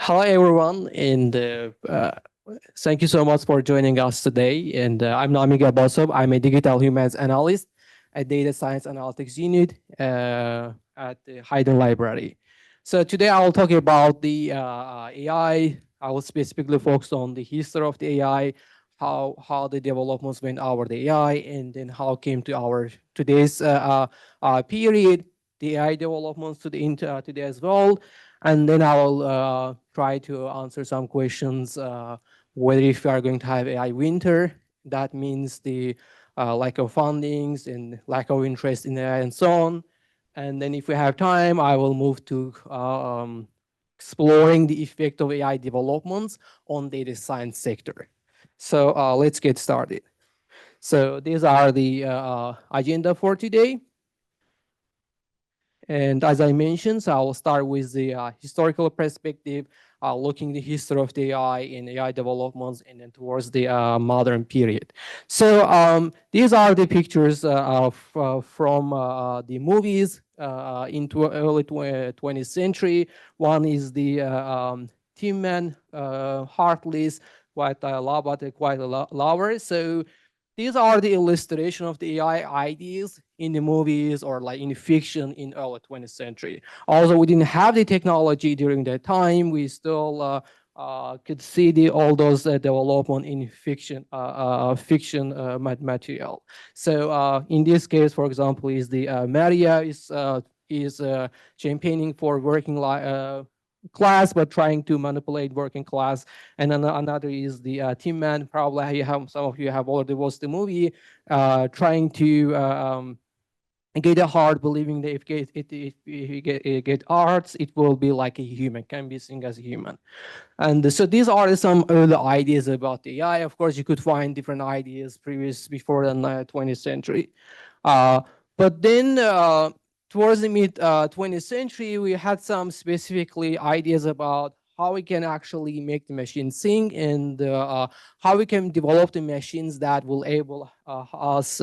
Hello, everyone, and thank you so much for joining us today. And I'm Nami Gabasov. I'm a digital humans analyst at Data Science Analytics Unit at the Hayden Library. So today I will talk about the AI. I will specifically focus on the history of the AI, how the developments went over the AI, and then how it came to our today's period, the AI developments today as well, and then I will try to answer some questions, whether if we are going to have AI winter, that means the lack of fundings and lack of interest in AI and so on. And then if we have time, I will move to exploring the effect of AI developments on data science sector. So let's get started. So these are the agenda for today. And as I mentioned, so I will start with the historical perspective, looking the history of the AI and AI developments, and then towards the modern period. So these are the pictures from the movies into early 20th century. One is the Tin Man, Heartless, quite a lot, but quite a lover. So these are the illustration of the AI ideas in the movies or like in fiction in early 20th century. Also, we didn't have the technology during that time. We still could see all those development in fiction material. So in this case, for example, is the Maria is campaigning for working class, but trying to manipulate working class. And then another is the Tin Man. Probably some of you have already watched the movie, trying to get a heart, believing that if you get hearts, it will be like a human, can be seen as a human. And so these are some early ideas about the AI. Of course, you could find different ideas before the 20th century. Uh, but then towards the mid 20th century, we had some specifically ideas about how we can actually make the machine sing, and how we can develop the machines that will able us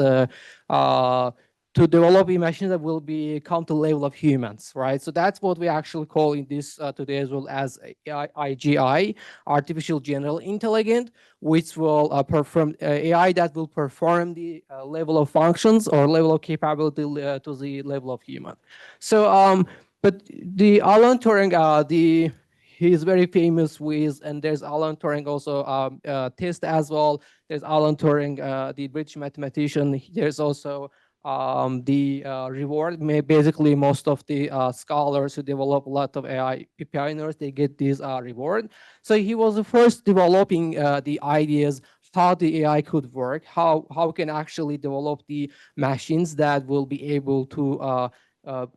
to develop machines that will be come to level of humans, right? So that's what we actually call in this today as well as AGI, artificial general intelligence, which will perform AI that will perform the level of functions or level of capability to the level of human. So, but the Alan Turing, he's very famous with, and there's Alan Turing also test as well. There's Alan Turing, the British mathematician. There's also the reward. Basically, most of the scholars who develop a lot of AI pioneers, they get this reward. So he was the first developing the ideas how the AI could work, how can actually develop the machines that will be able to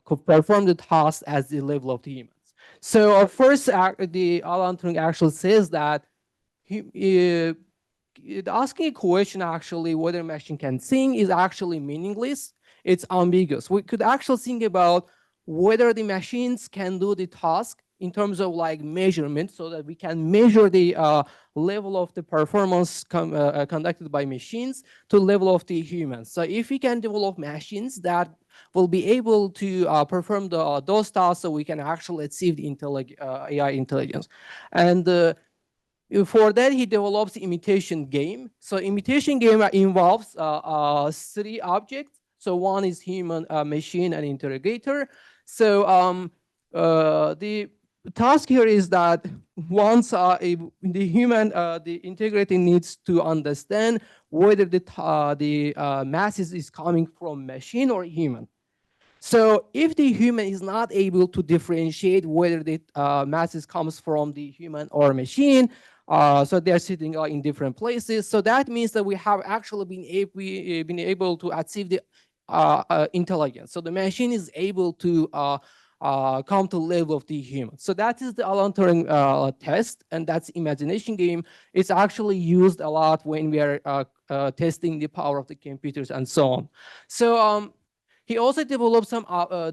could perform the task as the level of the humans. So first, the Alan Turing actually says that he, asking a question actually whether a machine can sing is actually meaningless. It's ambiguous. We could actually think about whether the machines can do the task in terms of like measurement, so that we can measure the level of the performance conducted by machines to level of the humans. So if we can develop machines that will be able to perform those tasks, so we can actually achieve the AI intelligence. And for that, he develops imitation game. So imitation game involves three objects. So one is human, machine, and interrogator. So the task here is that once the human, the integrator needs to understand whether the masses is coming from machine or human. So if the human is not able to differentiate whether the masses comes from the human or machine, so they're sitting in different places. So that means that we have actually been able to achieve the intelligence. So the machine is able to come to level of the human. So that is the Alan Turing test, and that's imagination game. It's actually used a lot when we are testing the power of the computers and so on. So he also developed some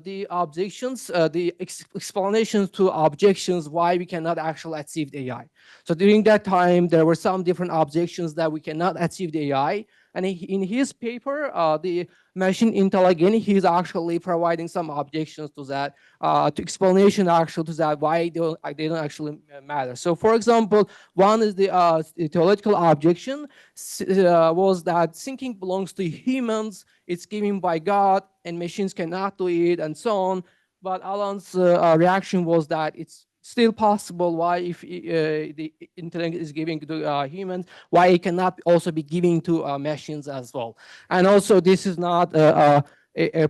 the objections, the explanations to objections why we cannot actually achieve the AI. So during that time, there were some different objections that we cannot achieve the AI. And in his paper, the machine intelligence, he's actually providing some objections to that, to explanation actually to that why they don't actually matter. So for example, one is the theoretical objection was that thinking belongs to humans, it's given by God, and machines cannot do it, and so on. But Alan's reaction was that it's still possible. Why, if the intelligence is giving to humans, why it cannot also be giving to machines as well? And also, this is not a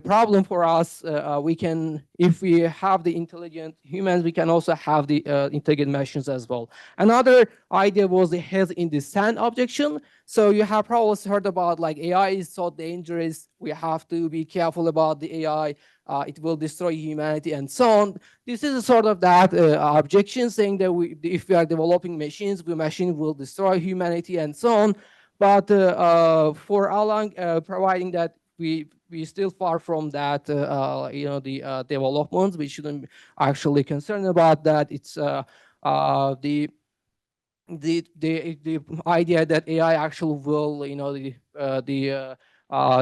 problem for us. We can, if we have the intelligent humans, we can also have the intelligent machines as well. Another idea was the head in the sand objection. So you have probably heard about like AI is so dangerous. We have to be careful about the AI. It will destroy humanity and so on. This is a sort of that objection saying that if we are developing machines, the machine will destroy humanity and so on. But for Alan, providing that we still far from that, the developments, we shouldn't actually concerned about that. It's the the idea that AI actually will,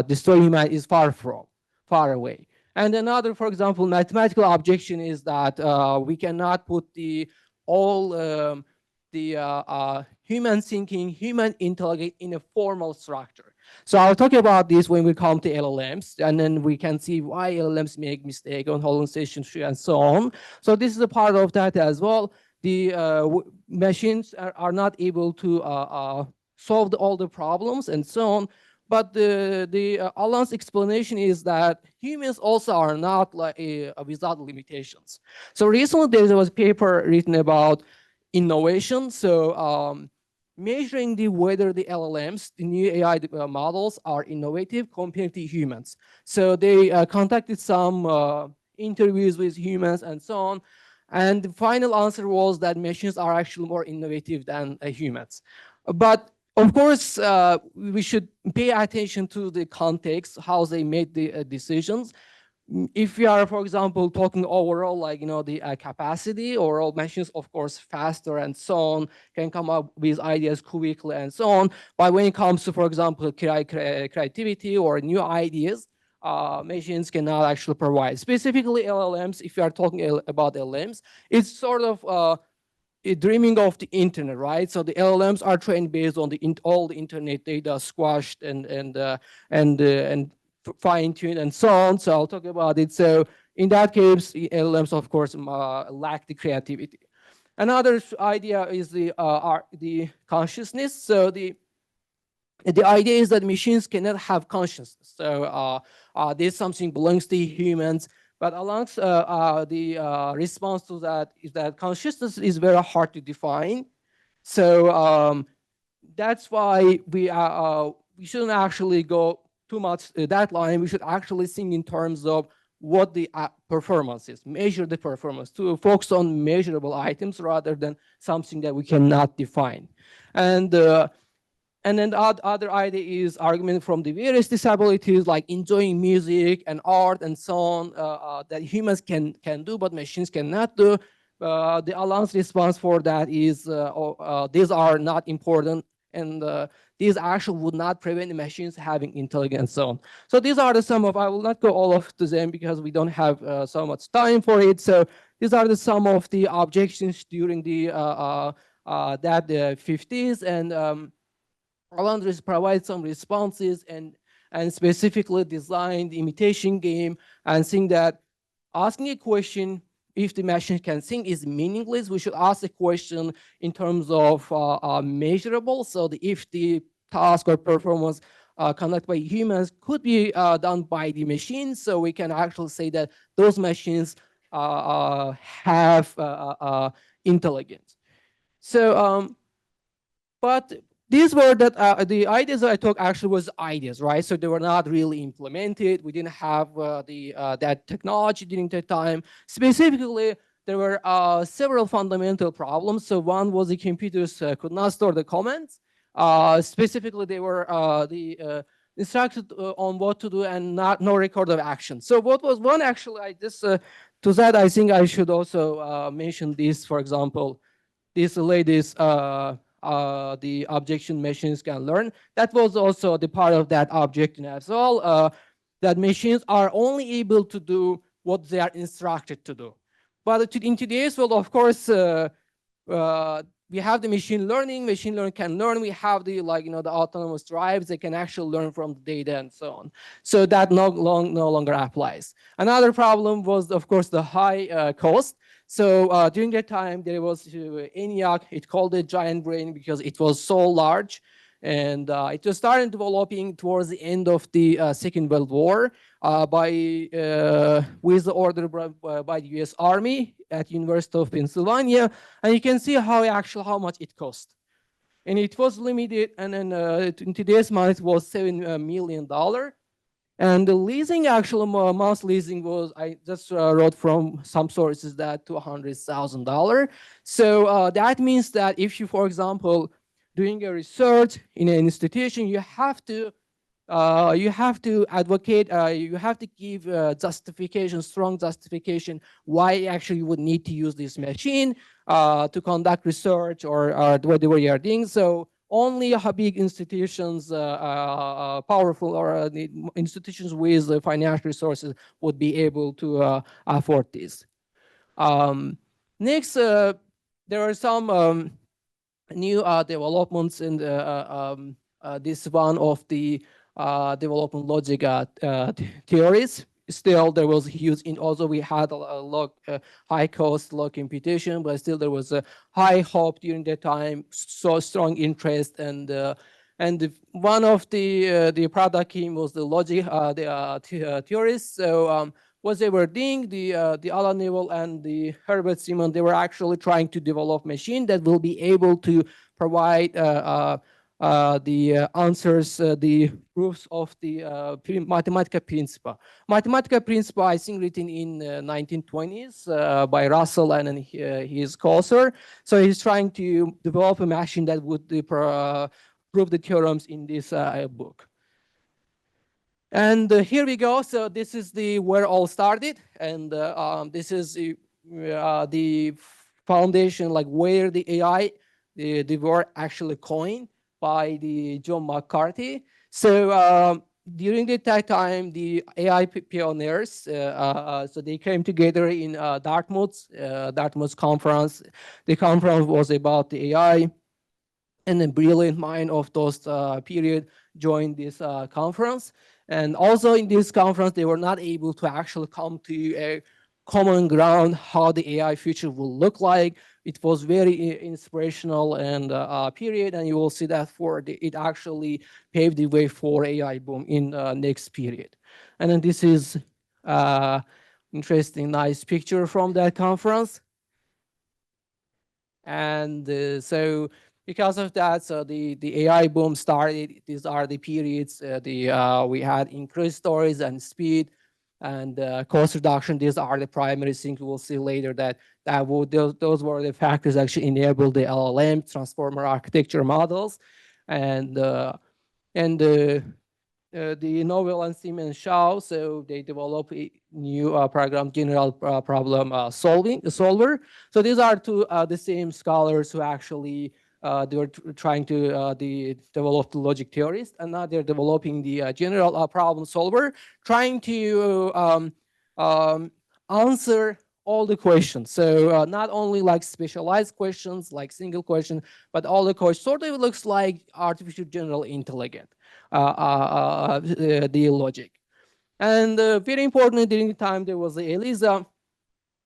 destroy humanity is far away. And another, for example, mathematical objection is that we cannot put all human thinking, human intellect in a formal structure. So I'll talk about this when we come to LLMs, and then we can see why LLMs make mistake on hallucination tree and so on. So this is a part of that as well. The machines are not able to solve all the problems and so on. But Alan's explanation is that humans also are not like without limitations. So recently there was a paper written about innovation. So measuring whether the LLMs, the new AI models, are innovative compared to humans. So they conducted some interviews with humans and so on. And the final answer was that machines are actually more innovative than humans. But of course, we should pay attention to the context, how they made the decisions. If we are, for example, talking overall, like, the capacity, overall machines, of course, faster and so on, can come up with ideas quickly and so on. But when it comes to, for example, creativity or new ideas, machines cannot actually provide. Specifically LLMs, if you are talking about LLMs, it's sort of dreaming of the internet, right? So the LLMs are trained based on all the internet data squashed and fine-tuned and so on. So I'll talk about it. So in that case, LLMs, of course, lack the creativity. Another idea is the consciousness. So the idea is that machines cannot have consciousness. So there's something belongs to humans. But along the response to that is that consciousness is very hard to define. So that's why we shouldn't actually go too much that line. We should actually think in terms of what the performance is, measure the performance, to focus on measurable items rather than something that we cannot define. And then the other idea is argument from the various disabilities, like enjoying music and art and so on, that humans can do, but machines cannot do. The Alan's response for that is these are not important, and these actually would not prevent the machines having intelligence and so on. So these are the some of, I will not go all of them because we don't have so much time for it. So these are the some of the objections during the 50s, and Alandris provides some responses and specifically designed the imitation game, and saying that asking a question if the machine can think is meaningless. We should ask a question in terms of measurable. So if the task or performance conducted by humans could be done by the machines, so we can actually say that those machines have intelligence. So but these were the ideas that I took actually was ideas, right? So they were not really implemented. We didn't have that technology during that time. Specifically, there were several fundamental problems. So one was the computers could not store the comments. Specifically, they were instructed on what to do and no record of action. So what was one actually, to that, I think I should also mention this, for example, this lady's the objection machines can learn. That was also the part of that objection as well, that machines are only able to do what they are instructed to do. But in today's world, of course, we have the machine learning. Machine learning can learn. We have the the autonomous drives. They can actually learn from the data and so on. So that no longer applies. Another problem was, of course, the high cost. So during that time, there was ENIAC. It called it giant brain because it was so large. And it was started developing towards the end of the Second World War with the order by the U.S. Army at University of Pennsylvania. And you can see how much it cost. And it was limited, and then in today's money it was $7 million. And the leasing, actual month leasing was, I just wrote from some sources that $200,000. So that means that if you, for example, doing a research in an institution, you have to advocate, you have to give justification, strong justification why actually you would need to use this machine to conduct research or whatever you are doing. So only big institutions, powerful or institutions with financial resources would be able to afford this. Next, there are some new developments in this one of the development logic theories. Still, there was huge, also we had a high cost, low computation, but still there was a high hope during that time, so strong interest, and one of the product team was the logic, theorists. So what they were doing, the Alan Newell and the Herbert Simon, they were actually trying to develop machine that will be able to provide the answers, the proofs of the mathematical principle. Mathematical principle, I think, written in 1920s by Russell and his co-author. So he's trying to develop a machine that would prove the theorems in this book. And here we go. So this is where all started, and this is the foundation, like where the AI, the word actually coined by the John McCarthy. So during that time, the AI pioneers, so they came together in Dartmouth conference. The conference was about the AI, and the brilliant mind of those period joined this conference. And also in this conference, they were not able to actually come to a common ground how the AI future will look like. It was very inspirational and period, and you will see that it actually paved the way for AI boom in next period. And then this is interesting, nice picture from that conference. And so because of that, so the AI boom started. These are the periods. We had increased storage and speed and cost reduction. These are the primary things we will see later those were the factors actually enable the LLM transformer architecture models, and the Nobel and Siemens Shaw, so they develop a new program, general problem solver. So these are two the same scholars who actually they were trying to develop the logic theories, and now they're developing the general problem solver, trying to answer all the questions. So not only like specialized questions, like single question, but all the questions. Sort of looks like artificial general intelligence. The logic. And very importantly, during the time there was the ELISA,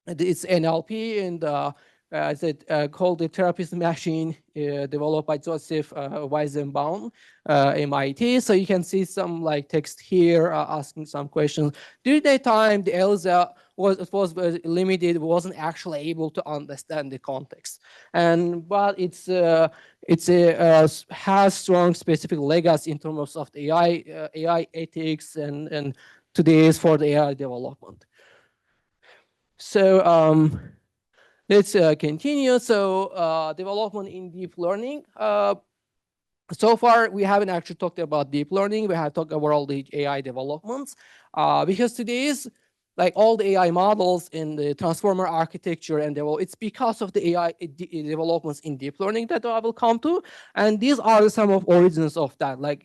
it's NLP, and as it called the therapist machine, developed by Joseph Weizenbaum, MIT. So you can see some like text here asking some questions. During that time, the ELISA was limited, wasn't actually able to understand the context. But has strong specific legacy in terms of the AI ethics and today's for the AI development. So let's continue. So development in deep learning. So far, we haven't actually talked about deep learning. We have talked about all the AI developments because today's like all the AI models in the transformer architecture and it's because of the AI developments in deep learning that I will come to. And these are some of origins of that. Like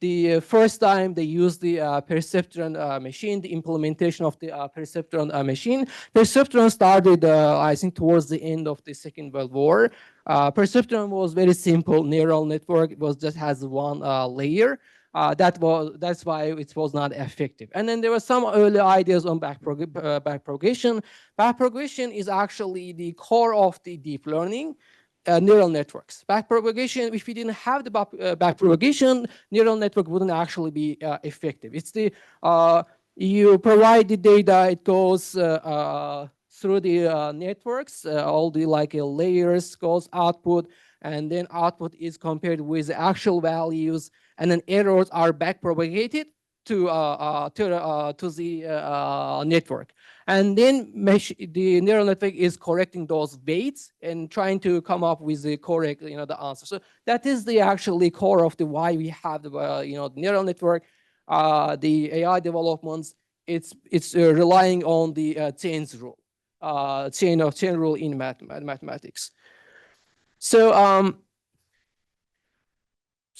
the first time they used the perceptron machine, the implementation of the perceptron machine. Perceptron started, I think, towards the end of the Second World War. Perceptron was very simple neural network. It was just has one layer. That's why it was not effective. And then there were some early ideas on backpropagation. Backpropagation is actually the core of the deep learning. Neural networks. Backpropagation, if we didn't have the backpropagation, neural network wouldn't actually be effective. It's the, you provide the data, it goes through the networks, all the like layers goes output, and then output is compared with the actual values, and then errors are backpropagated to the network. And then the neural network is correcting those weights and trying to come up with the correct, the answer. So that is the actually core of the why we have the, the neural network, the AI developments. It's relying on the chains rule, chain rule in mathematics.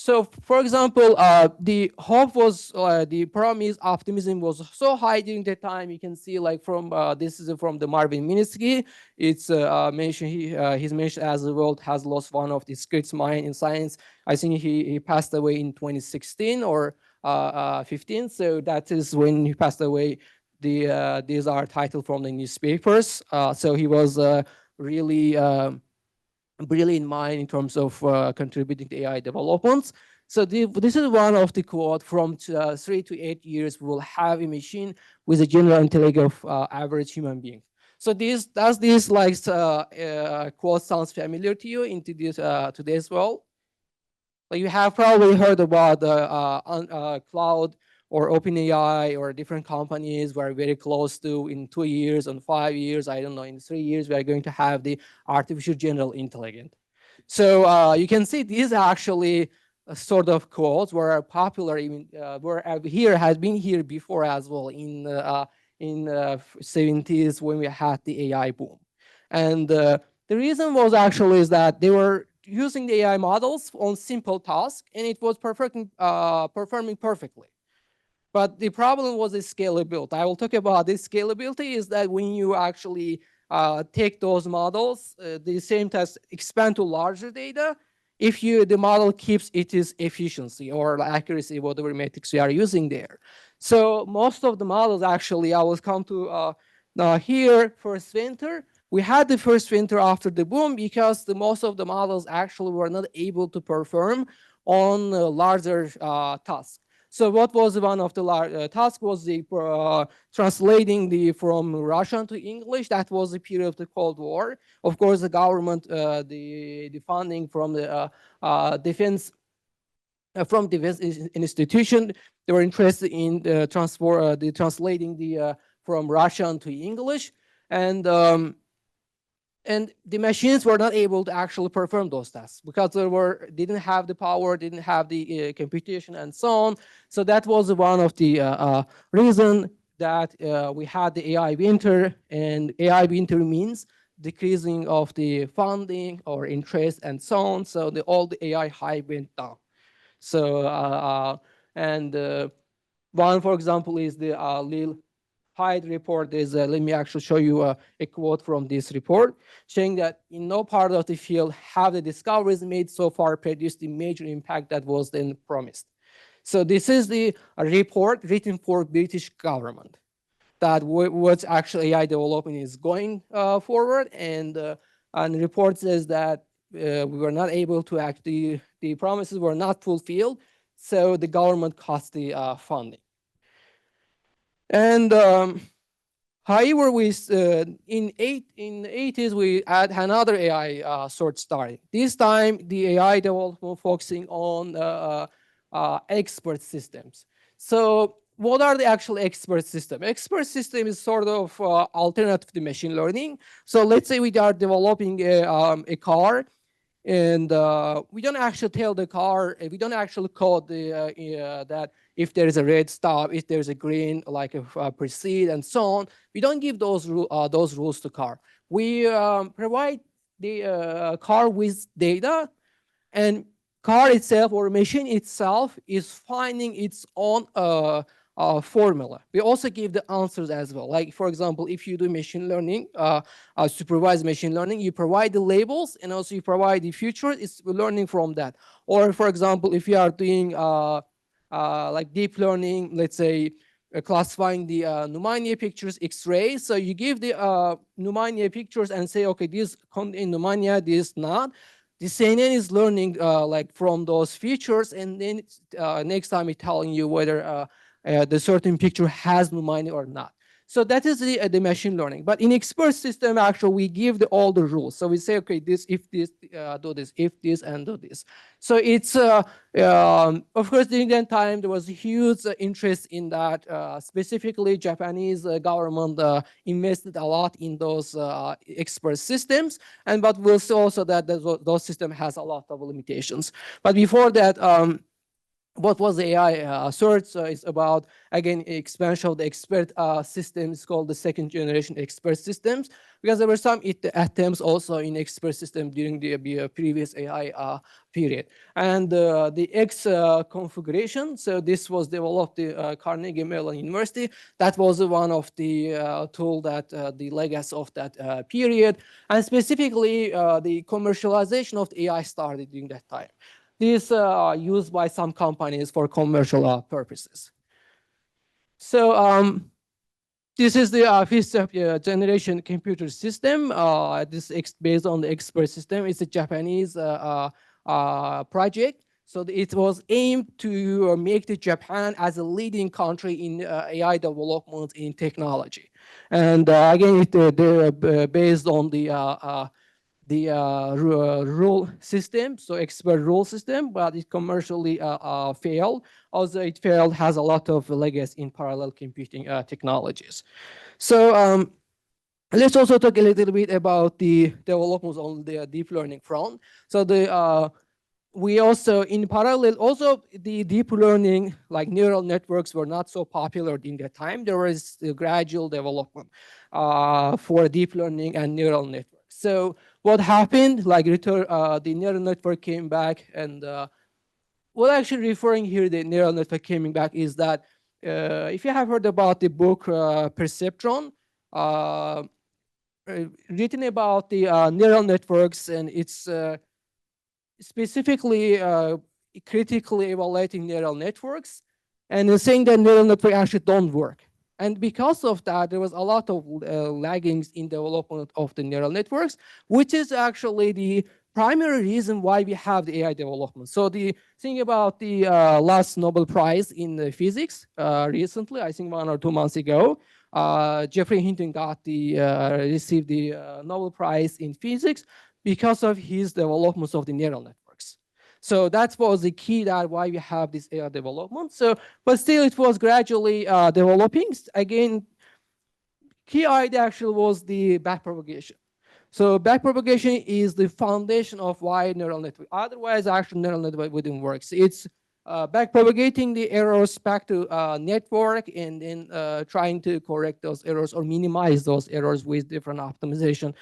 So for example, the hope was, the promise optimism was so high during that time. You can see like from, this is from the Marvin Minsky. It's mentioned, he's mentioned as the world has lost one of the great mind in science. I think he passed away in 2016 or 15. So that is when he passed away. These are titled from the newspapers. So he was really brilliant mind in terms of contributing to AI developments. So this is one of the quote from 3 to 8 years, we will have a machine with a general intellect of average human being. So does this like quote sounds familiar to you into this today's world? Like you have probably heard about the cloud or OpenAI or different companies we're very close to in 2 years, and 5 years, I don't know, in 3 years, we are going to have the artificial general intelligence. So you can see these are actually sort of quotes were popular even were here has been here before as well in 70s when we had the AI boom. And the reason was actually is that they were using the AI models on simple tasks and it was performing perfectly. But the problem was the scalability. I will talk about this scalability is that when you actually take those models, the same test expand to larger data, if the model keeps its efficiency or accuracy, whatever metrics we are using there. So most of the models actually, I will come to now here first winter. We had the first winter after the boom because most of the models actually were not able to perform on larger tasks. So what was one of the tasks was the translating from Russian to English. That was the period of the Cold War. Of course, the government, the funding from the defense institution, they were interested in translating from Russian to English, and the machines were not able to actually perform those tasks because they didn't have the power, didn't have the computation, and so on. So that was one of the reason that we had the AI winter, and AI winter means decreasing of the funding or interest and so on. So all the AI hype went down. So one, for example, is the Lil Hyde report. Is let me actually show you a quote from this report saying that in no part of the field have the discoveries made so far produced the major impact that was then promised. So this is the report written for British government that what actually AI development is going forward, and the report says that we were not able to act, the promises were not fulfilled, so the government cut the funding. And however, in the 80s, we had another AI sort starting. This time, the AI development focusing on expert systems. So what are the actual expert systems? Expert system is sort of alternative to machine learning. So let's say we are developing a car, and we don't actually tell the car, we don't actually code that if there is a red stop, if there's a green, like proceed and so on. We don't give those rules to car. We provide the car with data, and car itself or machine itself is finding its own formula. We also give the answers as well. Like for example, if you do machine learning, supervised machine learning, you provide the labels and also you provide the features. It's learning from that. Or for example, if you are doing like deep learning, let's say classifying the pneumonia pictures, X-rays. So you give the pneumonia pictures and say, okay, this contain pneumonia, this not. The CNN is learning like from those features, and then next time it's telling you whether the certain picture has pneumonia or not. So that is the machine learning. But in expert system, actually, we give all the rules. So we say, okay, this, if this, do this, if this, and do this. So it's, of course, during that time, there was a huge interest in that. Specifically, Japanese government invested a lot in those expert systems. And but we'll see also that those systems has a lot of limitations. But before that, what was the AI search? It's about, again, expansion of the expert systems called the second generation expert systems, because there were some attempts also in expert system during the previous AI period. And the X configuration, so this was developed at Carnegie Mellon University. That was one of the tool that the legacy of that period. And specifically, the commercialization of the AI started during that time. These are used by some companies for commercial purposes. So this is the fifth generation computer system. This is based on the expert system. It's a Japanese project. So it was aimed to make the Japan as a leading country in AI development in technology. And again, they're based on the rule system, so expert rule system, but it commercially failed. Also, it failed, has a lot of legacy in parallel computing technologies. So let's also talk a little bit about the developments on the deep learning front. So we also, in parallel, also the deep learning, like neural networks, were not so popular in that time. There was a gradual development for deep learning and neural networks. So what happened, like the neural network came back, and what actually referring here the neural network coming back is that if you have heard about the book Perceptron, written about the neural networks, and it's specifically critically evaluating neural networks and saying that neural networks actually don't work. And because of that, there was a lot of laggings in development of the neural networks, which is actually the primary reason why we have the AI development. So the thing about the last Nobel Prize in physics recently, I think 1 or 2 months ago, Jeffrey Hinton received the Nobel Prize in physics because of his developments of the neural networks. So that was the key that why we have this AI development. So, but still it was gradually developing. Again, key idea actually was the backpropagation. So backpropagation is the foundation of why neural network. Otherwise, actually neural network wouldn't work. So it's backpropagating the errors back to network, and then trying to correct those errors or minimize those errors with different optimization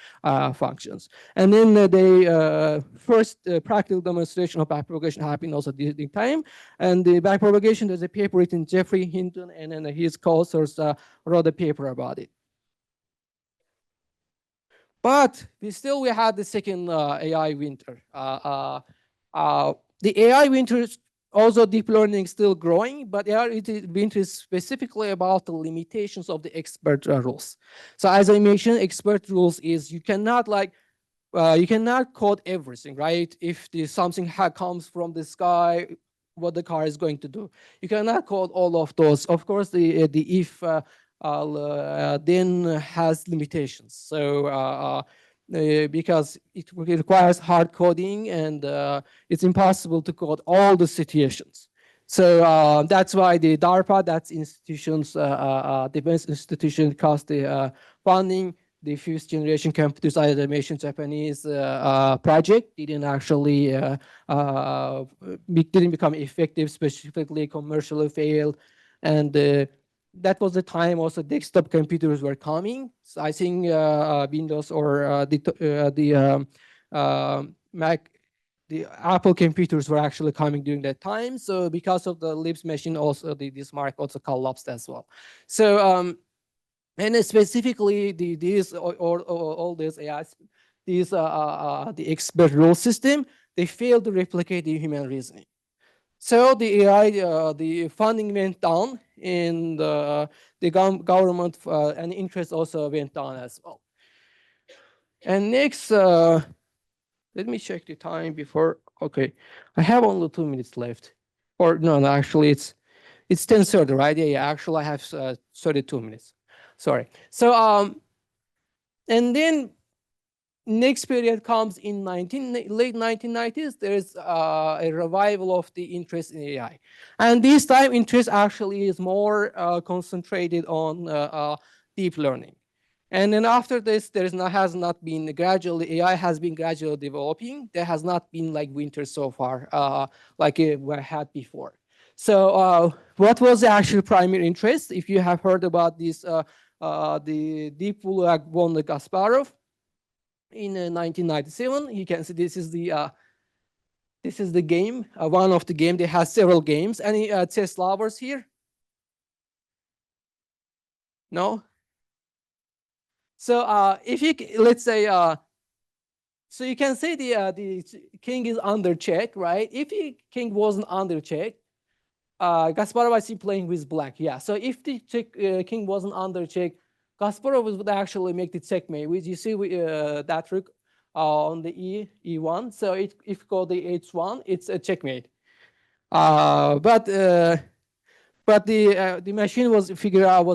functions. And then the first practical demonstration of backpropagation happened also during the time. And the backpropagation, there's a paper written Jeffrey Hinton, and then his co-authors wrote a paper about it. But we had the second AI winter. The AI winter, also deep learning still growing, but AI winter is specifically about the limitations of the expert rules. So as I mentioned, expert rules is you cannot code everything, right? If something comes from the sky, what the car is going to do. You cannot code all of those. Of course, the if then has limitations. So because it requires hard coding, and it's impossible to code all the situations. So that's why the DARPA, that's institutions, defense institution, cost the funding the fifth generation computers automation Japanese project didn't actually didn't become effective, specifically commercially failed, and that was the time also desktop computers were coming. So I think Windows or Mac, the Apple computers were actually coming during that time. So because of the Lisp machine, also this mark also collapsed as well. So and specifically these or all these AIs, these the expert rule system, they failed to replicate the human reasoning. So the AI, the funding went down, and the government and interest also went down as well. And next, let me check the time before. Okay, I have only 2 minutes left. Or no, actually it's 10:30, right? Yeah, actually I have 32 minutes. Sorry. So and then next period comes in late 1990s. There's a revival of the interest in AI, and this time interest actually is more concentrated on deep learning. And then after this, has not been gradually, AI has been gradually developing. There has not been like winter so far, like we had before. So what was the actual primary interest? If you have heard about this, the Deep Blue won the Kasparov in 1997. You can see this is the game, one of the game. They have several games. Any chess lovers here? No. So if you let's say so you can say the king is under check, right? If the king wasn't under check, Kasparov I see playing with black. Yeah. So if the king wasn't under check, Kasparov would actually make the checkmate. Which you see that rook on the e1. So if you go the h1, it's a checkmate. But the machine was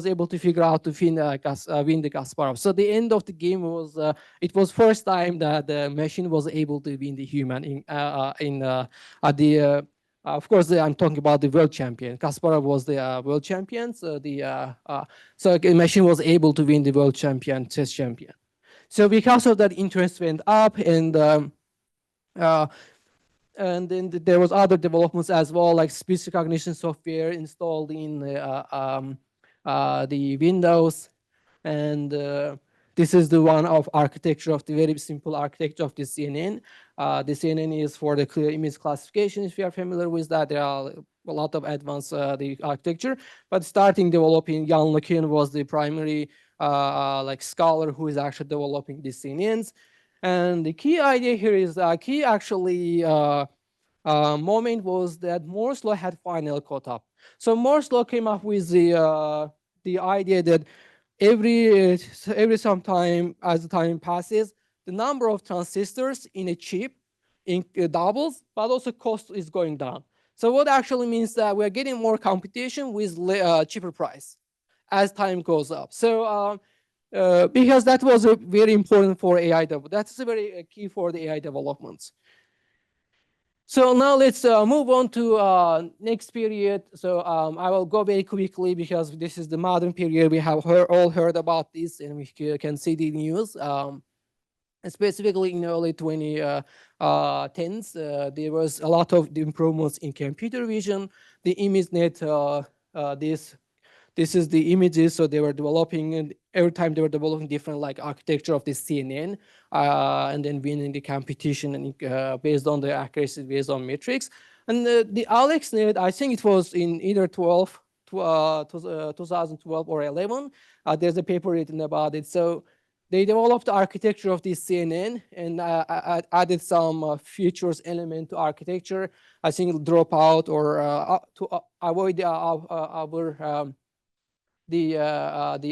able to figure out to win the Kasparov. So the end of the game was it was first time that the machine was able to win the human at the of course I'm talking about the world champion. Kasparov was the world champion. So the machine was able to win the world champion, chess champion. So because of that, interest went up, uh, and then there was other developments as well, like speech recognition software installed in the Windows. And this is the one of architecture of the very simple architecture of the CNN. The CNN is for the clear image classification. If you are familiar with that, there are a lot of advanced the architecture. But starting developing, Jan LeCun was the primary like scholar who is actually developing the CNNs. And the key idea here is key actually moment was that Moore's law had finally caught up. So Moore's law came up with the idea that every some time as the time passes, the number of transistors in a chip doubles, but also cost is going down. So what actually means that we're getting more computation with cheaper price as time goes up. So because that was very important for AI development. That's very key for the AI developments. So now let's move on to next period. So I will go very quickly because this is the modern period. We have all heard about this, and we can see the news. Specifically in early 2010s, there was a lot of improvements in computer vision. The ImageNet, this is the images. So they were developing, and every time they were developing different like architecture of the CNN, and then winning the competition and based on the accuracy, based on metrics. And the AlexNet, I think it was in either 2012 or 11. There's a paper written about it. So they developed the architecture of this CNN and added some features element to architecture. I think dropout or to avoid the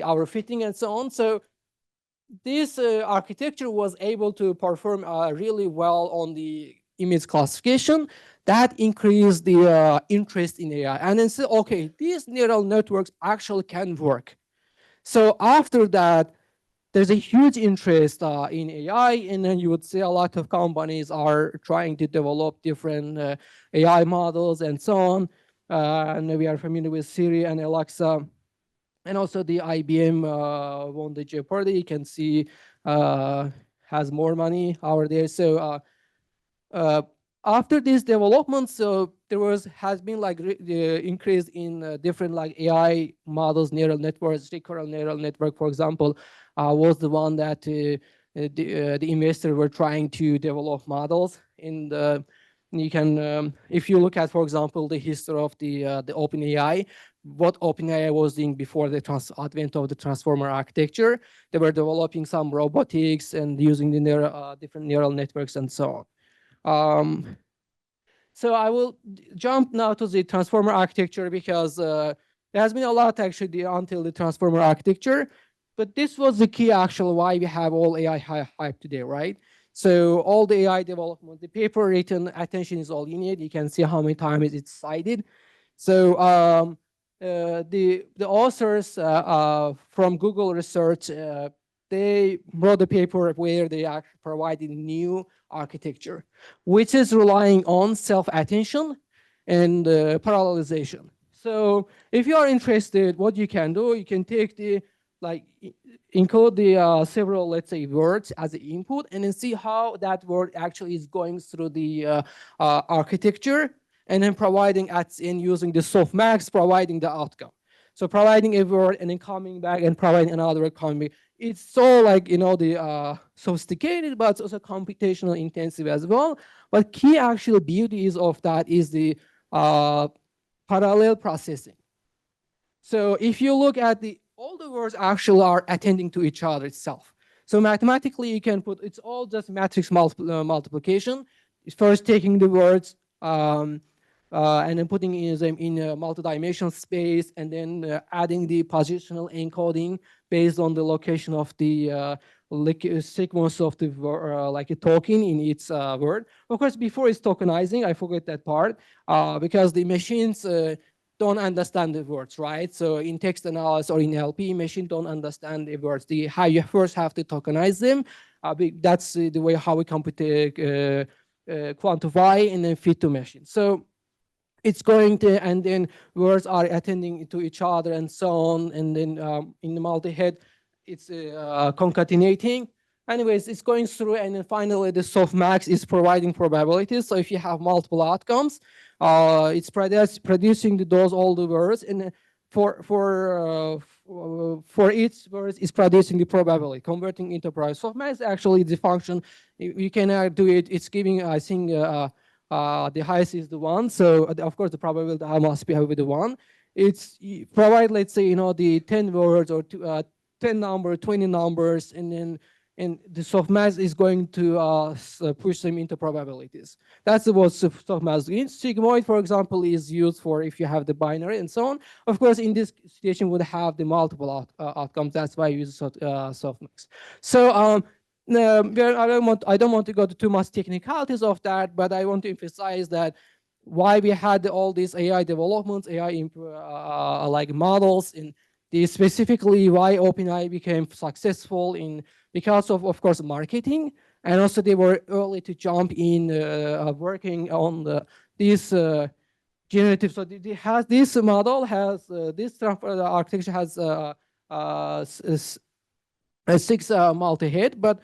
hour fitting and so on. So this architecture was able to perform really well on the image classification. That increased the interest in AI. And then say, okay, these neural networks actually can work. So after that, there's a huge interest in AI, and then you would see a lot of companies are trying to develop different AI models and so on. And we are familiar with Siri and Alexa. And also the IBM won the Jeopardy. You can see uh, has more money over there. So uh, after these developments, so there has been like the increase in different like AI models, neural networks. Recurrent neural network, for example, was the one that the investors were trying to develop models. In the you can if you look at, for example, the history of the OpenAI, what OpenAI was doing before the advent of the transformer architecture, they were developing some robotics and using the different neural networks and so on. So I will jump now to the transformer architecture because there has been a lot actually until the transformer architecture, but this was the key actually why we have all AI hype today, right? So all the AI development, the paper written, attention is all you need. You can see how many times it's cited. So the authors from Google Research, they wrote a paper where they are providing new architecture, which is relying on self-attention and parallelization. So if you are interested, what you can do, you can take the like encode the several, let's say, words as an input, and then see how that word actually is going through the architecture, and then providing at in using the softmax, providing the outcome. So providing a word and then coming back and providing another word coming back. It's so like the sophisticated, but it's also computational intensive as well. But key actual beauty is of that is the uh, parallel processing. So if you look at all the words actually are attending to each other itself. So mathematically, you can put, it's all just matrix multiplication. It's first taking the words and then putting them in a multi-dimensional space, and then adding the positional encoding based on the location of the sequence of the like a token in each word. Of course, before it's tokenizing, I forget that part because the machines don't understand the words, right? So in text analysis or in LP, machine don't understand the words. How you first have to tokenize them. That's the way how we compute, quantify, and then feed to machine. So it's going to, and then words are attending to each other and so on. And then in the multi-head, it's concatenating. Anyways, it's going through, and then finally the softmax is providing probabilities. So if you have multiple outcomes, it's producing those all the words, and for each word is producing the probability, converting into probability. Softmax actually the function. You can do it. It's giving, I think, the highest is the one. So of course the probability must be with the one. It's provide, let's say, the 10 words or 10 number, 20 numbers, and then the softmax is going to push them into probabilities. That's what softmax is. Sigmoid, for example, is used for if you have the binary and so on. Of course, in this situation, would have the multiple outcomes. That's why I use softmax. So I don't want to go to too much technicalities of that, but I want to emphasize that why we had all these AI developments, AI like models, and specifically why OpenAI became successful in because of course marketing, and also they were early to jump in working on these generative. So this model has this architecture has a six multi-head, but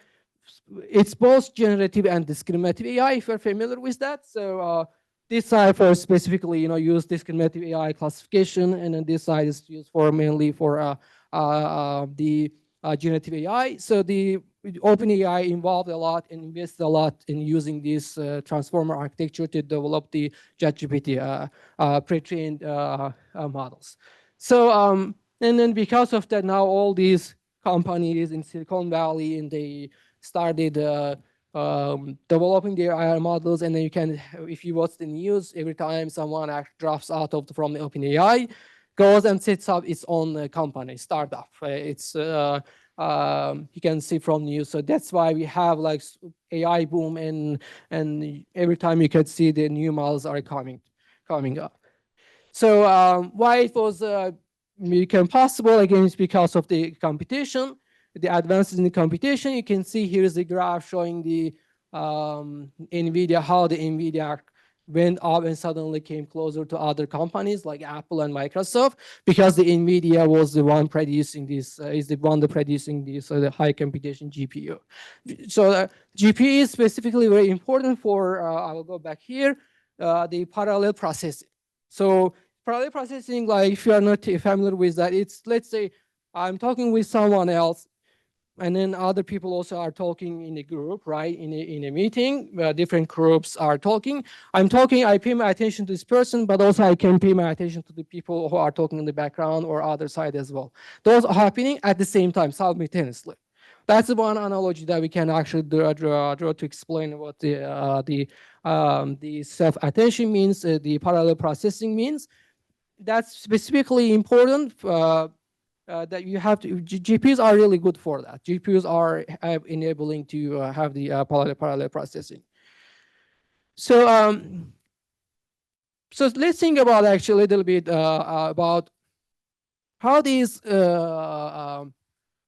it's both generative and discriminative AI, if you're familiar with that. So this side for specifically, use discriminative AI classification, and then this side is used for mainly for the generative AI. So the OpenAI involved a lot and invested a lot in using this transformer architecture to develop the ChatGPT pre-trained models. So and then because of that, now all these companies in Silicon Valley, and they started developing their AI models. And then you can, if you watch the news, every time someone drops out from the OpenAI, goes and sets up its own company, startup. It's you can see from news. So that's why we have like AI boom, and every time you can see the new models are coming up. So why it was became possible, again, is because of the competition, the advances in the computation. You can see here's the graph showing the NVIDIA, how the NVIDIA went up and suddenly came closer to other companies like Apple and Microsoft, because the NVIDIA was the one producing this, is the one that producing this the high computation GPU. So GPU is specifically very important for, I will go back here, the parallel processing. So parallel processing, like if you are not familiar with that, it's, let's say I'm talking with someone else, and then other people also are talking in a group, right? In a meeting, different groups are talking. I'm talking, I pay my attention to this person, but also I can pay my attention to the people who are talking in the background or other side as well. Those are happening at the same time, simultaneously. That's one analogy that we can actually draw to explain what the self-attention means, the parallel processing means. That's specifically important. That you have to, GPUs are really good for that. GPUs are enabling to have the parallel processing. So, so let's think about actually a little bit about how these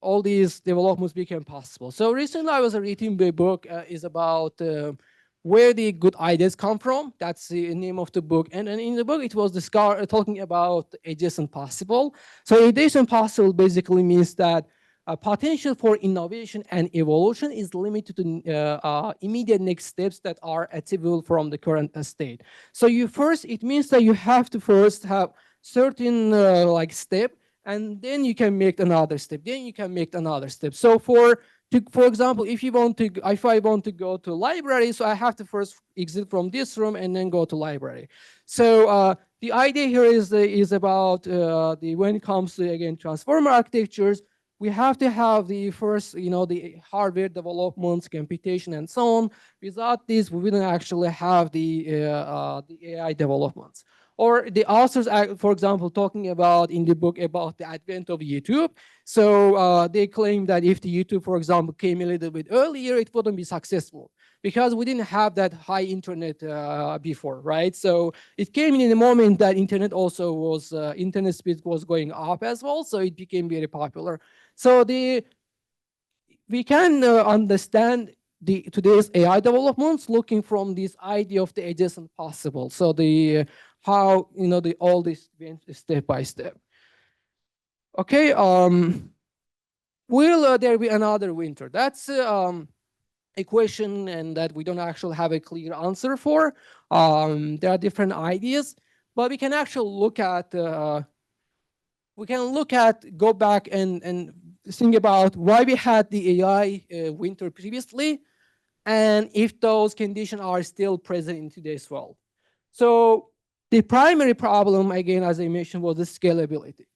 all these developments became possible. So recently I was reading a book is about where the good ideas come from. That's the name of the book. And in the book, it was talking about adjacent possible. So adjacent possible basically means that potential for innovation and evolution is limited to immediate next steps that are achievable from the current state. So it means that you have to first have certain like step, and then you can make another step, then you can make another step. So for example, if I want to go to library, so I have to first exit from this room and then go to library. So the idea here is about when it comes to, again, transformer architectures, we have to have the first, the hardware developments, computation, and so on. Without this, we wouldn't actually have the AI developments. Or the authors, for example, talking about in the book about the advent of YouTube. So they claim that if the YouTube, for example, came a little bit earlier, it wouldn't be successful because we didn't have that high internet before, right? So it came in a moment that internet also was, internet speed was going up as well. So it became very popular. So we can understand today's AI developments looking from this idea of the adjacent possible. So how all this went step by step. Okay, will there be another winter? That's a question, and that we don't actually have a clear answer for. There are different ideas, but we can actually go back and think about why we had the AI winter previously, and if those conditions are still present in today's world. So the primary problem, again, as I mentioned, was the scalability.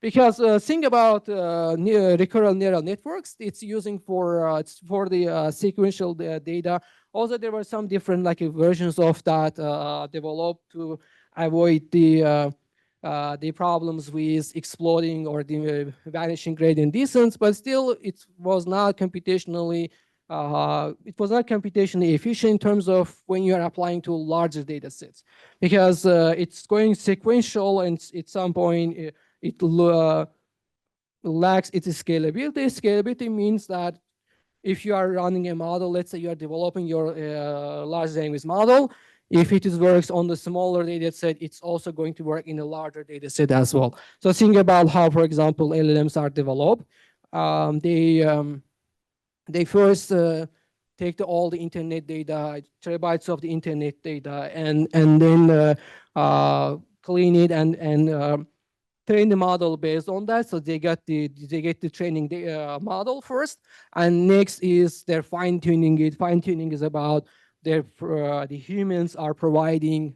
Because think about recurrent neural networks. It's using it's for the sequential data. Also, there were some different versions of that developed to avoid the problems with exploding or the vanishing gradient descent, but still it was not computationally efficient in terms of when you are applying to larger data sets, because it's going sequential, and at some point it lacks its scalability. Scalability means that if you are running a model, let's say you are developing your large language model, if it works on the smaller data set, it's also going to work in a larger data set as well. So think about how, for example, LLMs are developed. They first take all the internet data, terabytes of the internet data, and then clean it and train the model based on that. So they get the training model first, and next is their fine tuning. Fine tuning is about the humans are providing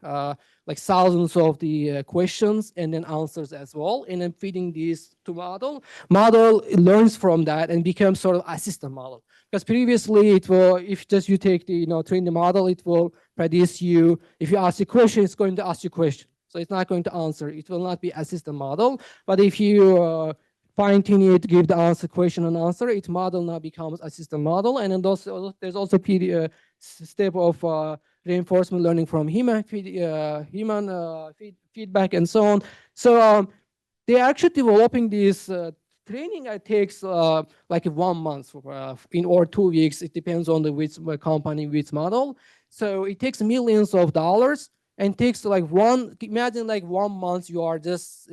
like thousands of the questions and then answers as well, and then feeding these to model. Model learns from that and becomes sort of assistant model. Because previously it will, if just you take the train the model, it will produce you. If you ask a question, it's going to ask you a question. So it's not going to answer. It will not be assistant model. But if you fine tune it, give the answer, question and answer, its model now becomes assistant model. And then there's also step of reinforcement learning from human feedback and so on. So they're actually developing this training. It takes like 1 month or 2 weeks. It depends on which company, which model. So it takes millions of dollars and takes like imagine like 1 month you are just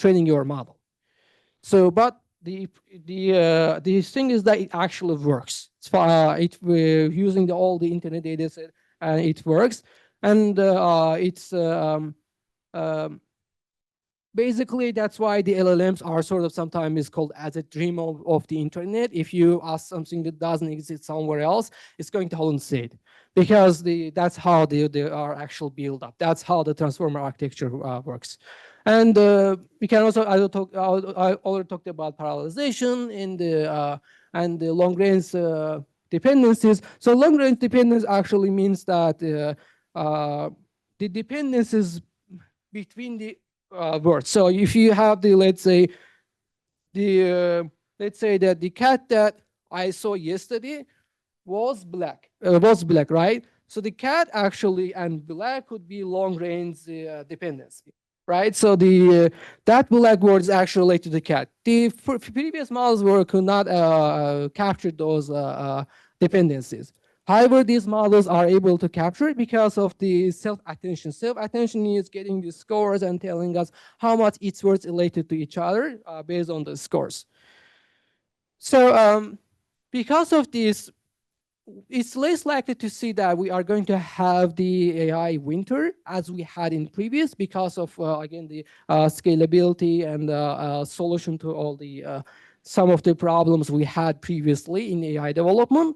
training your model. So, but the thing is that it actually works. We're using all the internet data set, and it works, and it's basically that's why the LLMs are sort of sometimes is called as a dream of the internet. If you ask something that doesn't exist somewhere else, it's going to hallucinate because that's how they are actual build up. That's how the transformer architecture works. And we can also I already talked about parallelization and the long range dependencies. So long range dependence actually means that the dependencies between the words. So if you have the let's say that the cat that I saw yesterday was black, right? So the cat actually and black could be long range dependency, right? So the that black word is actually related to the cat. The previous models could not capture those dependencies. However, these models are able to capture it because of the self-attention. Self-attention is getting the scores and telling us how much each word is related to each other based on the scores. So because of this, it's less likely to see that we are going to have the AI winter as we had in previous because of, again, the scalability and solution to all the some of the problems we had previously in AI development.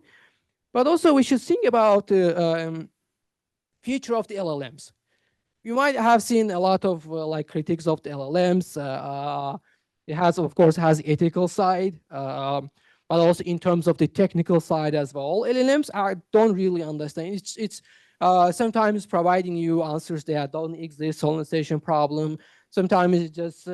But also we should think about the future of the LLMs. You might have seen a lot of like critiques of the LLMs. It has, of course, has ethical side, but also in terms of the technical side as well. LLMs don't really understand. It's sometimes providing you answers that don't exist, solicitation problem. Sometimes it's just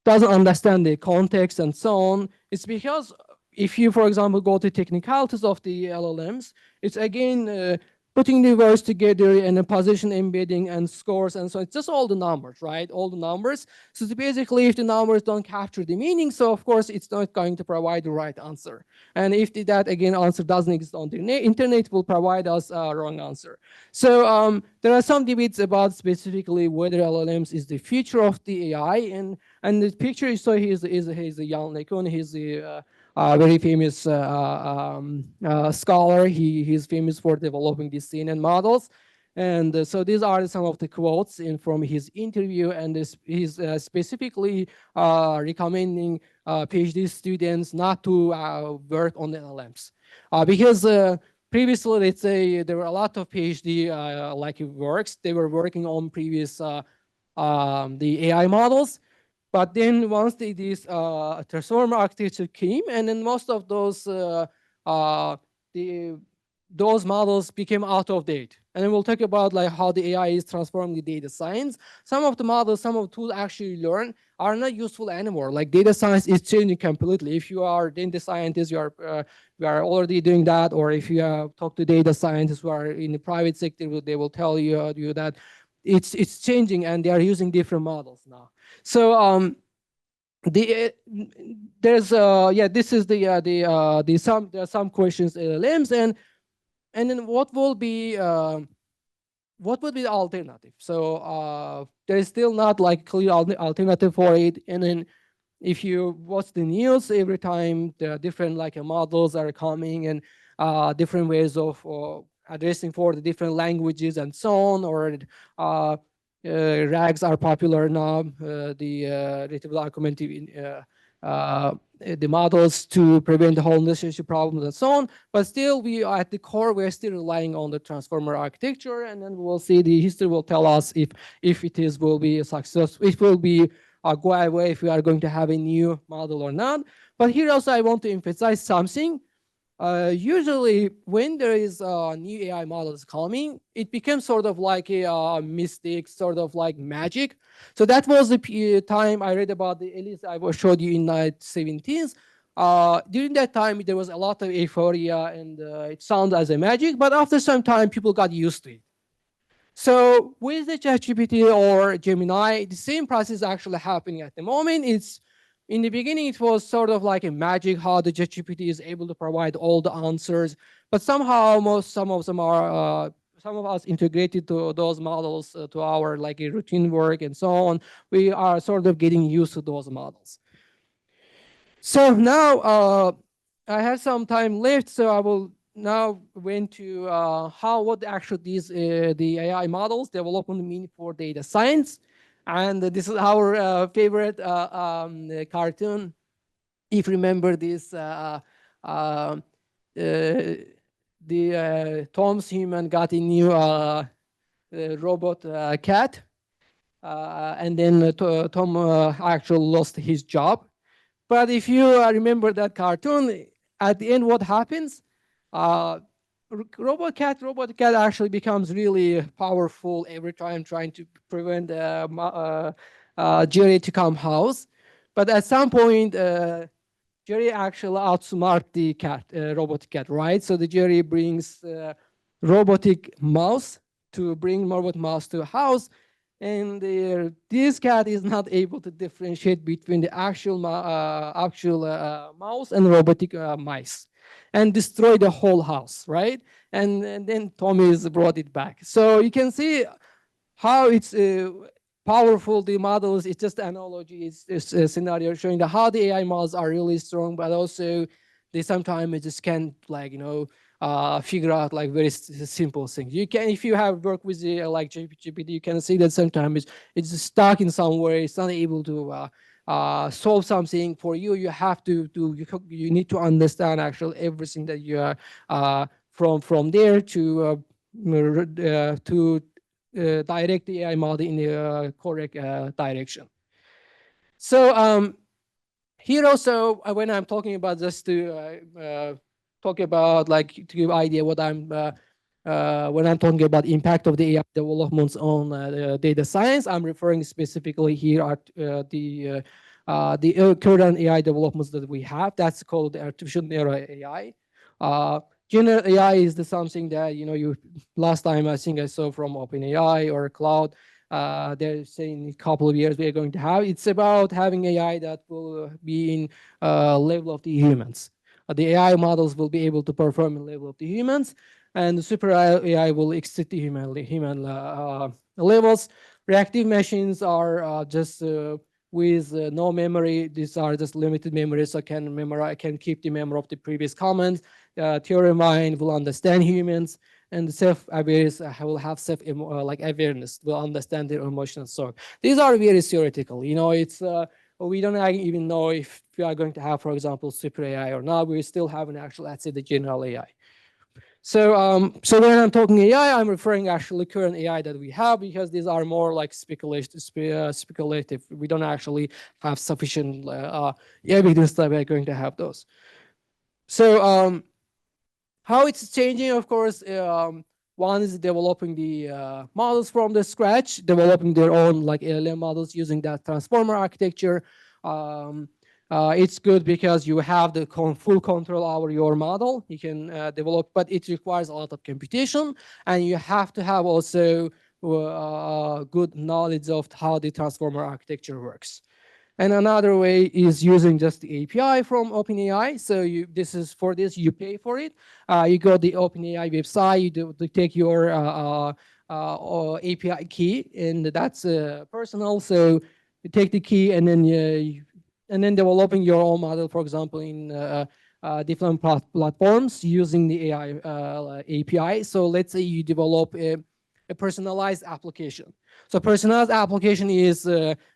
doesn't understand the context and so on. It's because if you, for example, go to technicalities of the LLMs, it's again putting the words together and a position embedding and scores and so on. It's just all the numbers, right? All the numbers. So basically, if the numbers don't capture the meaning, so of course it's not going to provide the right answer. And if that again answer doesn't exist on the internet, will provide us a wrong answer. So there are some debates about specifically whether LLMs is the future of the AI, and the picture you saw here is a young LeCun. He's a very famous scholar. He's famous for developing these CNN models. And so these are some of the quotes from his interview, and he's specifically recommending PhD students not to work on the LLMs because previously, let's say there were a lot of PhD like works. They were working on previous the AI models, but then once this transformer architecture came, and then most of uh, the those models became out of date. And then we'll talk about like how the AI is transforming the data science. Some of the models, some of the tools actually learn are not useful anymore. Like data science is changing completely. If you are data scientist, you are already doing that, or if you talk to data scientists who are in the private sector, they will tell you that it's changing and they are using different models now. So the there's yeah, this is there are some questions LLMs, and then what would be the alternative? So there is still not like clear alternative for it. And then if you watch the news every time, there are different like models are coming, and different ways of addressing for the different languages and so on, or RAGs are popular now, the retrieval augmented the models to prevent the hallucination problems and so on. But still, we are at the core, we're still relying on the transformer architecture, and then we'll see the history will tell us if it is will be a success, it will be go away if we are going to have a new model or not. But here also I want to emphasize something. Usually when there is new AI models coming, it becomes sort of like a mystic, sort of like magic. So that was the time I read about the Elise I showed you in 17th. During that time, there was a lot of euphoria and it sounded as a magic, but after some time, people got used to it. So with the ChatGPT or Gemini, the same process is actually happening at the moment. It's In the beginning, it was sort of like a magic how the ChatGPT is able to provide all the answers, but somehow some of them are some of us integrated to those models to our like a routine work and so on. We are sort of getting used to those models. So now I have some time left, so I will now went to how what actually these the AI models development mean for data science, and this is our favorite cartoon. If you remember this, the Tom's human got a new robot cat, and then Tom actually lost his job. But if you remember that cartoon, at the end, what happens? Uh, robot cat actually becomes really powerful every time trying to prevent Jerry to come house. But at some point, Jerry actually outsmart the cat, robotic cat, right? So the Jerry brings robotic mouse to bring robot mouse to a house, and this cat is not able to differentiate between the actual mouse and robotic mice, and destroy the whole house, right? And then Tommy is brought it back. So you can see how it's powerful the models. It's just analogy. It's a scenario showing that how the AI models are really strong, but also they sometimes just can't like figure out like very simple things. You can, if you have worked with the like GPT, you can see that sometimes it's stuck in some way. It's not able to solve something for you. You have to do. You need to understand actually everything that you are from there to direct the AI model in the correct direction. So here also, when I'm talking about just to talk about like to give idea what I'm when I'm talking about impact of the AI developments on data science, I'm referring specifically here at the current AI developments that we have. That's called artificial narrow AI. Uh, General AI is the something that you last time I think I saw from OpenAI or Cloud. They're saying a couple of years we are going to have. It's about having AI that will be in level of the humans. The AI models will be able to perform in level of the humans, and the super AI will exceed the human levels. Reactive machines are just with no memory. These are just limited memory, so can memorize, can keep the memory of the previous comments. Theory mind will understand humans, and self-awareness will have like awareness, will understand their emotions. So these are very theoretical. It's we don't even know if we are going to have, for example, super AI or not. We still have an actual, let's say, the general AI. So when I'm talking AI, I'm referring actually current AI that we have, because these are more like speculative. We don't actually have sufficient evidence that we're going to have those. So how it's changing, of course, one is developing the models from the scratch, developing their own like LLM models using that transformer architecture. Um, it's good because you have the full control over your model. You can develop, but it requires a lot of computation, and you have to have also good knowledge of how the transformer architecture works. And another way is using just the API from OpenAI. So this is for this, you pay for it. You go to the OpenAI website, you take your API key, and that's personal. So you take the key, and then developing your own model, for example, in different platforms using the AI API. So let's say you develop a personalized application. So personalized application is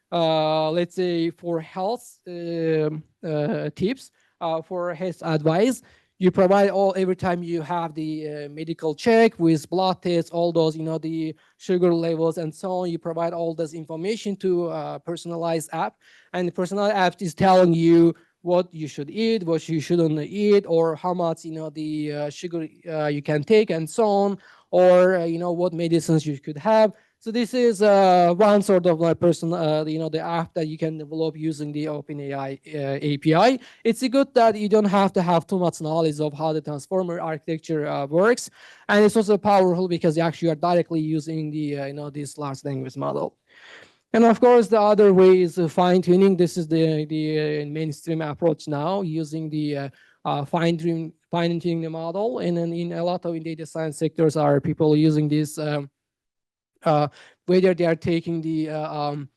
let's say for health tips, for health advice. You provide all every time you have the medical check with blood tests, all those, the sugar levels and so on. You provide all this information to a personalized app, and the personalized app is telling you what you should eat, what you shouldn't eat, or how much the sugar you can take, and so on, or what medicines you could have. So this is one sort of like the app that you can develop using the OpenAI API. It's good that you don't have to have too much knowledge of how the transformer architecture works, and it's also powerful because you actually are directly using the this large language model. And of course, the other way is fine tuning. This is the mainstream approach now, using the fine tuning the model. And then in a lot of data science sectors, are people using this, uh, whether they are taking the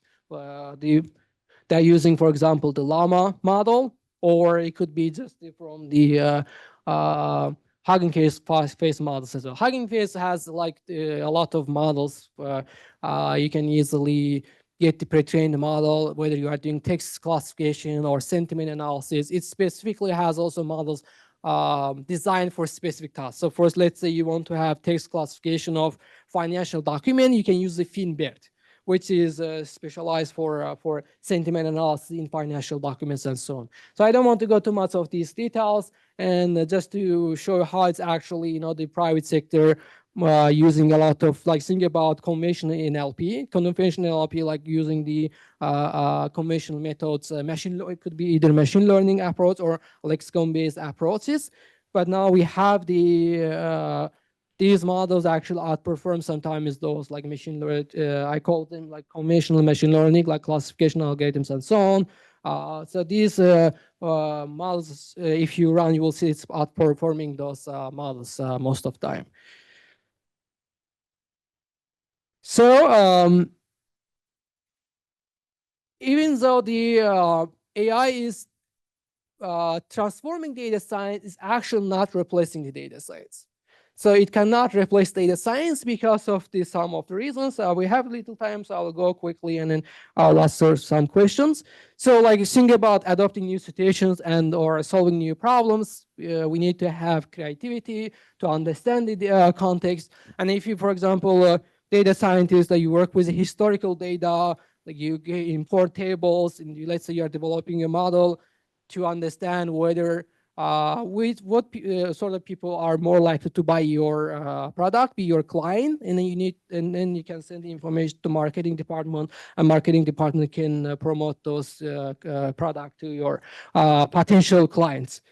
they're using, for example, the llama model, or it could be just from the uh, Hugging Face models as well. Hugging Face has like a lot of models. You can easily get the pre-trained model, whether you are doing text classification or sentiment analysis. It specifically has also models designed for specific tasks. So first, let's say you want to have text classification of financial document, you can use the FinBERT, which is specialized for sentiment analysis in financial documents and so on. So I don't want to go too much of these details, and just to show you how it's actually, the private sector using a lot of, like, think about conventional NLP, like using the conventional methods, it could be either machine learning approach or lexicon-based approaches. But now we have these models actually outperform sometimes those like machine learning. I call them like conventional machine learning, like classification algorithms and so on. So these models, if you run, you will see it's outperforming those models most of the time. So even though the AI is transforming data science, is actually not replacing the data science. So it cannot replace data science because of some of the reasons. We have little time, so I'll go quickly and then I'll answer some questions. So like think about adopting new situations and or solving new problems. We need to have creativity to understand the context. And if you, for example, data scientist that you work with historical data, like you import tables and let's say you're developing a model to understand whether with what sort of people are more likely to buy your product, be your client, and then you can send the information to marketing department, and marketing department can promote those product to your potential clients.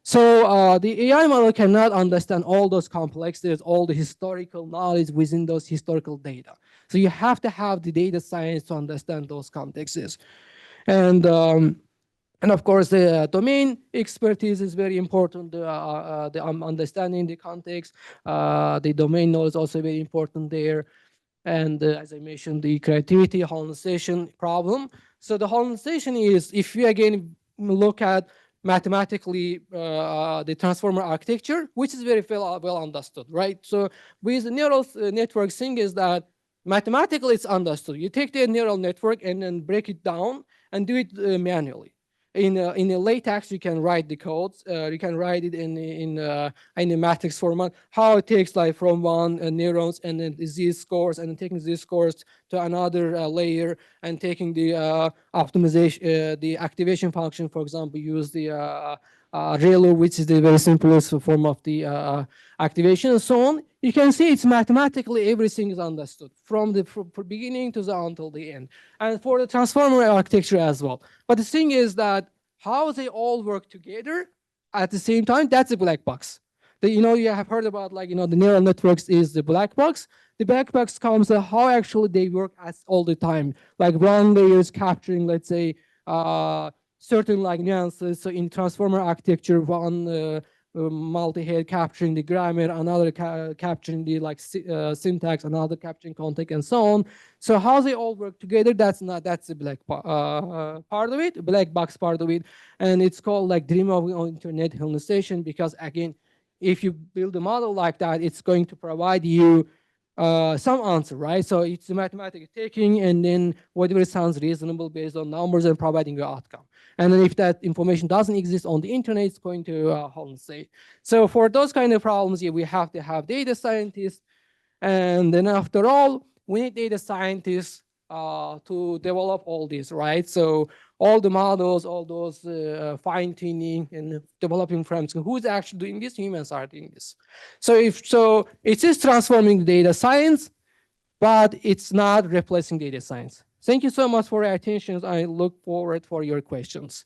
So the AI model cannot understand all those complexities, all the historical knowledge within those historical data. So you have to have the data science to understand those contexts. And of course, the domain expertise is very important. The understanding the context, the domain knowledge is also very important there. And as I mentioned, the creativity harmonization problem. So the harmonization is, if we again look at mathematically the transformer architecture, which is very well understood, right? So with the neural network thing is that mathematically it's understood. You take the neural network and then break it down and do it manually. In a latex, you can write the codes. You can write it in a matrix format. How it takes like from one neurons and then z scores, and then taking z scores to another layer and taking the optimization, the activation function. For example, use the ReLU, which is the very simplest form of the activation and so on. You can see it's mathematically everything is understood from the beginning to the until the end, and for the transformer architecture as well. But the thing is that how they all work together at the same time, that's a black box. You have heard about like the neural networks is the black box. The black box comes to how actually they work as all the time. Like one layer is capturing, let's say, certain like nuances. So in transformer architecture, one multi-head capturing the grammar, another capturing the like syntax, another capturing context, and so on. So how they all work together, that's the black part of it, black box part of it, and it's called like dream of internet hallucination, because again, if you build a model like that, it's going to provide you some answer, right? So it's a mathematical taking and then whatever sounds reasonable based on numbers and providing your outcome. And then if that information doesn't exist on the internet, it's going to say. So for those kind of problems, yeah, we have to have data scientists. And then after all, we need data scientists to develop all this, right? So all the models, all those fine tuning and developing frameworks, who's actually doing this? Humans are doing this. So it is transforming data science, but it's not replacing data science. Thank you so much for your attention. I look forward for your questions.